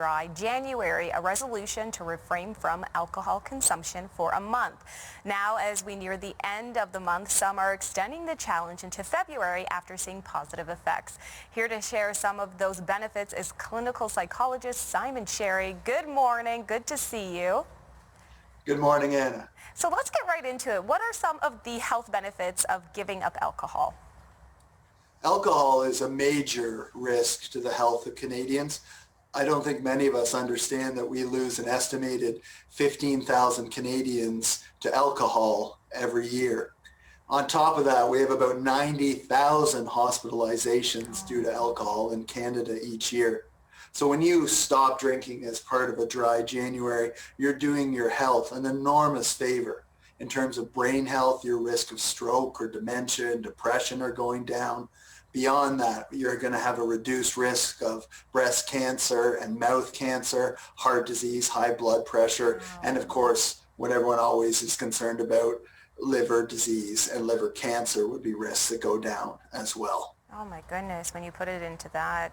Dry January, a resolution to refrain from alcohol consumption for a month. Now, as we near the end of the month, some are extending the challenge into February after seeing positive effects. Here to share some of those benefits is clinical psychologist Simon Cherry. Good morning. Good to see you. Good morning, Anna. So let's get right into it. What are some of the health benefits of giving up alcohol? Alcohol is a major risk to the health of Canadians. I don't think many of us understand that we lose an estimated 15,000 Canadians to alcohol every year. On top of that, we have about 90,000 hospitalizations due to alcohol in Canada each year. So when you stop drinking as part of a dry January, you're doing your health an enormous favor. In terms of brain health, your risk of stroke or dementia and depression are going down. Beyond that, you're going to have a reduced risk of breast cancer and mouth cancer, heart disease, high blood pressure, and of course, what everyone always is concerned about, liver disease and liver cancer would be risks that go down as well. Oh my goodness, when you put it into that,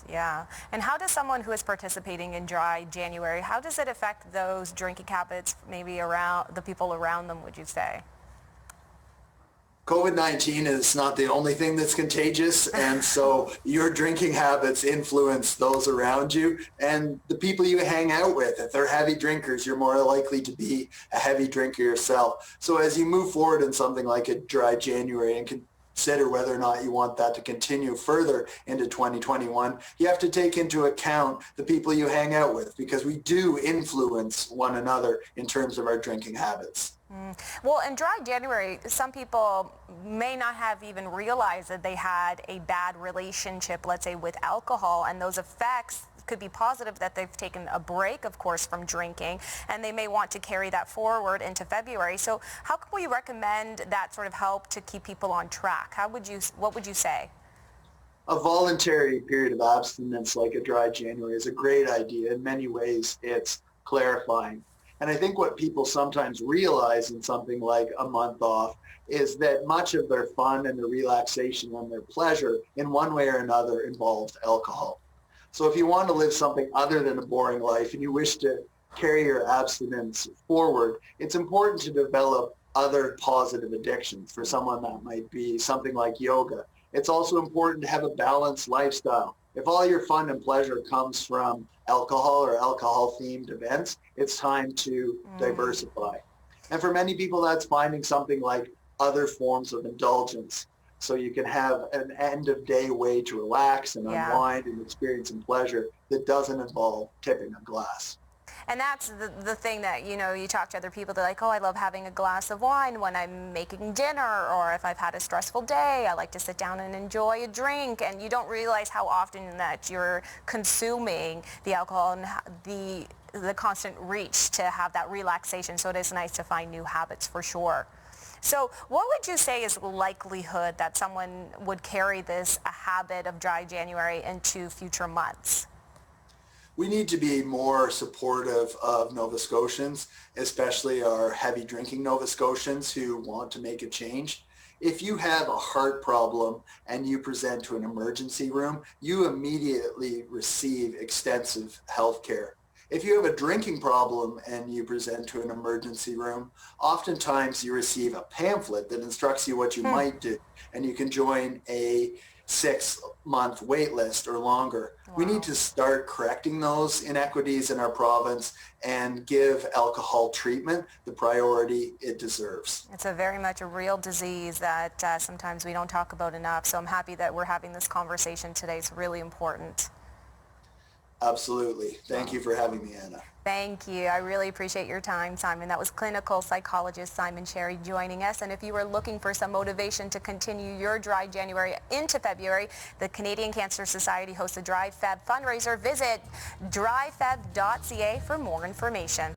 yeah. And how does someone who is participating in dry January, how does it affect those drinking habits, maybe around the people around them, would you say? COVID-19 is not the only thing that's contagious, and so your drinking habits influence those around you and the people you hang out with. If they're heavy drinkers, you're more likely to be a heavy drinker yourself. So as you move forward in something like a dry January and consider whether or not you want that to continue further into 2021, you have to take into account the people you hang out with, because we do influence one another in terms of our drinking habits. Well, in dry January, some people may not have even realized that they had a bad relationship, let's say, with alcohol, and those effects could be positive, that they've taken a break, of course, from drinking, and they may want to carry that forward into February. So how can we recommend that sort of help to keep people on track? What would you say? A voluntary period of abstinence like a dry January is a great idea. In many ways, it's clarifying. And I think what people sometimes realize in something like a month off is that much of their fun and their relaxation and their pleasure in one way or another involves alcohol. So if you want to live something other than a boring life and you wish to carry your abstinence forward, it's important to develop other positive addictions. For someone, that might be something like yoga. It's also important to have a balanced lifestyle. If all your fun and pleasure comes from alcohol or alcohol-themed events, it's time to diversify. And for many people, that's finding something like other forms of indulgence. So you can have an end-of-day way to relax and unwind and experience some pleasure that doesn't involve tipping a glass. And that's the thing that, you talk to other people, they're like, oh, I love having a glass of wine when I'm making dinner, or if I've had a stressful day, I like to sit down and enjoy a drink. And you don't realize how often that you're consuming the alcohol and the constant reach to have that relaxation. So it is nice to find new habits for sure. So what would you say is the likelihood that someone would carry a habit of dry January into future months? We need to be more supportive of Nova Scotians, especially our heavy drinking Nova Scotians who want to make a change. If you have a heart problem and you present to an emergency room, you immediately receive extensive health care. If you have a drinking problem and you present to an emergency room, oftentimes you receive a pamphlet that instructs you what you might do, and you can join a 6-month wait list or longer. Wow. We need to start correcting those inequities in our province and give alcohol treatment the priority it deserves. It's very much a real disease that sometimes we don't talk about enough, so I'm happy that we're having this conversation today. It's really important. Absolutely. Thank you for having me, Anna. Thank you. I really appreciate your time, Simon. That was clinical psychologist Simon Cherry joining us. And if you were looking for some motivation to continue your dry January into February, the Canadian Cancer Society hosts a Dry Feb fundraiser. Visit dryfeb.ca for more information.